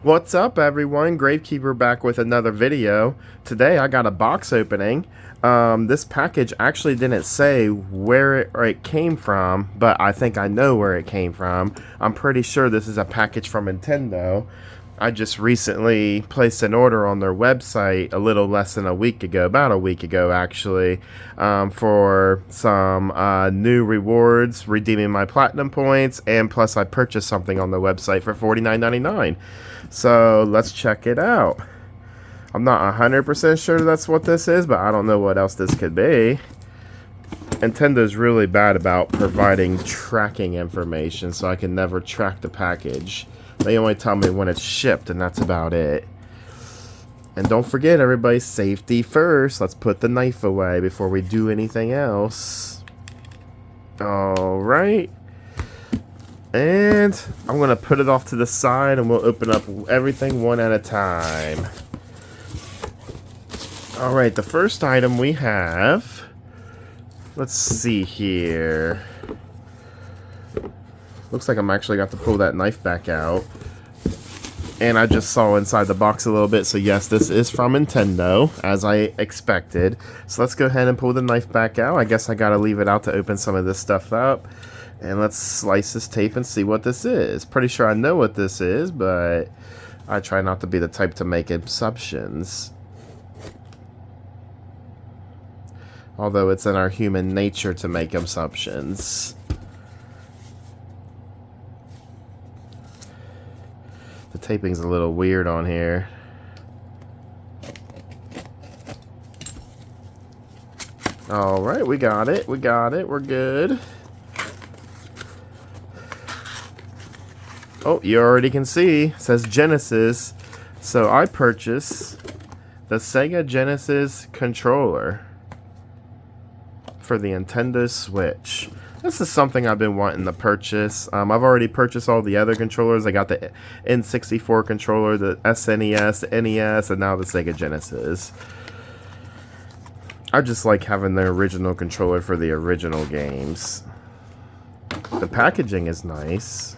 What's up, everyone? Gravekeeper back with another video. Today I got a box opening. This package actually didn't say where it came from, but I think I know where it came from. I'm pretty sure this is a package from Nintendo. I just recently placed an order on their website a little less than a week ago, about a week ago actually, for some new rewards, redeeming my platinum points, and plus I purchased something on the website for $49.99. So let's check it out. I'm not 100% sure that's what this is, but I don't know what else this could be. Nintendo's really bad about providing tracking information, so I can never track the package. They only tell me when it's shipped, and that's about it. And don't forget, everybody, safety first. Let's put the knife away before we do anything else. Alright. And I'm going to put it off to the side, and we'll open up everything one at a time. Alright, the first item we have... Let's see here. Looks like I'm actually got to pull that knife back out. And I just saw inside the box a little bit, so yes, this is from Nintendo, as I expected. So let's go ahead and pull the knife back out. I guess I gotta leave it out to open some of this stuff up. And let's slice this tape and see what this is. Pretty sure I know what this is, but I try not to be the type to make assumptions. Although it's in our human nature to make assumptions. The taping's a little weird on here. Alright, we got it. We got it. We're good. Oh, you already can see. It says Genesis. So I purchased the Sega Genesis controller for the Nintendo Switch. This is something I've been wanting to purchase. I've already purchased all the other controllers. I got the N64 controller, the SNES, the NES, and now the Sega Genesis. I just like having the original controller for the original games. The packaging is nice.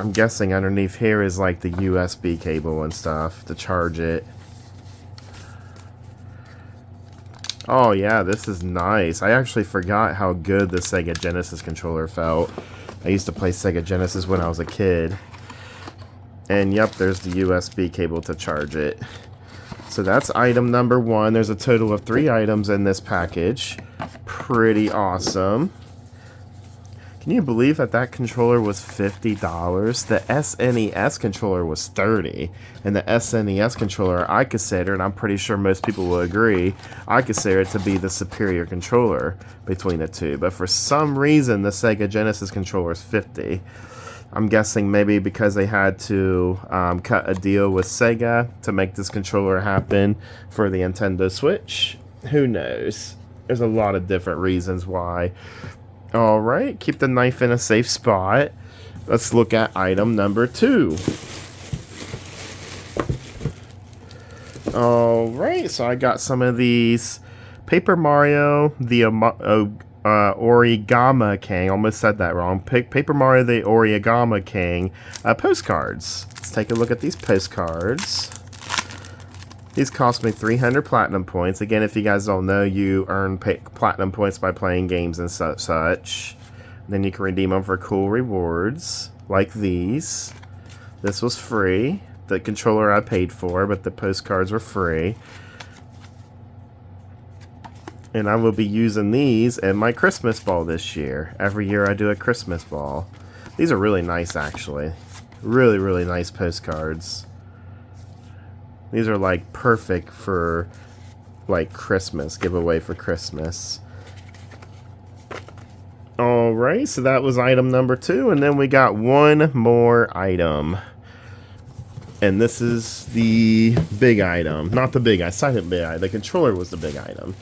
I'm guessing underneath here is like the USB cable and stuff to charge it. Oh yeah, this is nice. I actually forgot how good the Sega Genesis controller felt. I used to play Sega Genesis when I was a kid. And yep, there's the USB cable to charge it. So that's item number one. There's a total of 3 items in this package. Pretty awesome. Can you believe that that controller was $50? The SNES controller was $30. And the SNES controller, I consider, and I'm pretty sure most people will agree, I consider it to be the superior controller between the two. But for some reason, the Sega Genesis controller is $50. I'm guessing maybe because they had to cut a deal with Sega to make this controller happen for the Nintendo Switch. Who knows? There's a lot of different reasons why. Alright, keep the knife in a safe spot. Let's look at item number 2. Alright, so I got some of these Paper Mario, the Origami King, almost said that wrong, Paper Mario, the Origami King postcards. Let's take a look at these postcards. These cost me 300 platinum points. Again, if you guys don't know, you earn platinum points by playing games and such. Then you can redeem them for cool rewards, like these. This was free. The controller I paid for, but the postcards were free. And I will be using these in my Christmas ball this year. Every year I do a Christmas ball. These are really nice, actually. Really, really nice postcards. These are like perfect for like Christmas, giveaway for Christmas. Alright, so that was item number 2, and then we got one more item. And this is the big item. Not the big item, second big item. The controller was the big item.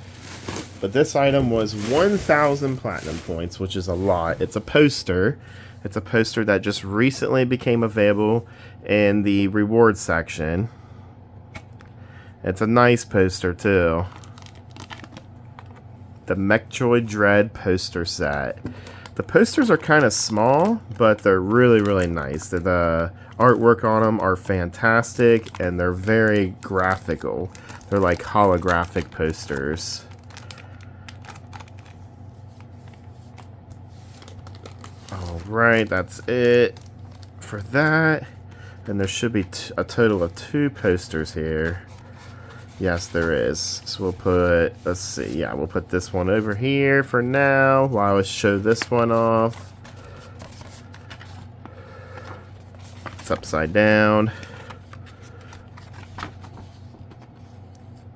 But this item was 1,000 platinum points, which is a lot. It's a poster. It's a poster that just recently became available in the rewards section. It's a nice poster, too. The Metroid Dread poster set. The posters are kind of small, but they're really, really nice. The artwork on them are fantastic, and they're very graphical. They're like holographic posters. Alright, that's it for that. And there should be a total of 2 posters here. Yes, there is. So we'll put, let's see, yeah, we'll put this one over here for now while I show this one off. It's upside down.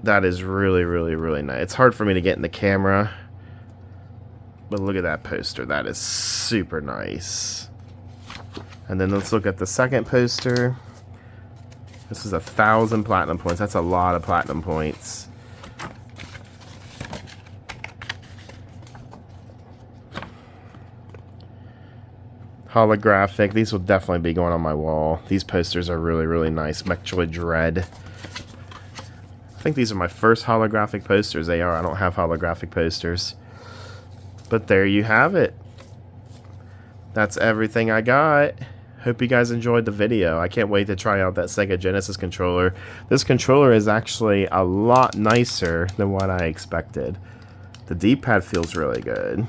That is really, really, really nice. It's hard for me to get in the camera, but look at that poster. That is super nice. And then let's look at the second poster. This is 1,000 platinum points. That's a lot of platinum points. Holographic. These will definitely be going on my wall. These posters are really, really nice. Metroid Dread. I think these are my first holographic posters. They are. I don't have holographic posters. But there you have it. That's everything I got. Hope you guys enjoyed the video. I can't wait to try out that Sega Genesis controller. This controller is actually a lot nicer than what I expected. The D-pad feels really good.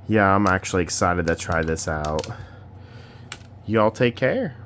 Yeah, I'm actually excited to try this out. Y'all take care.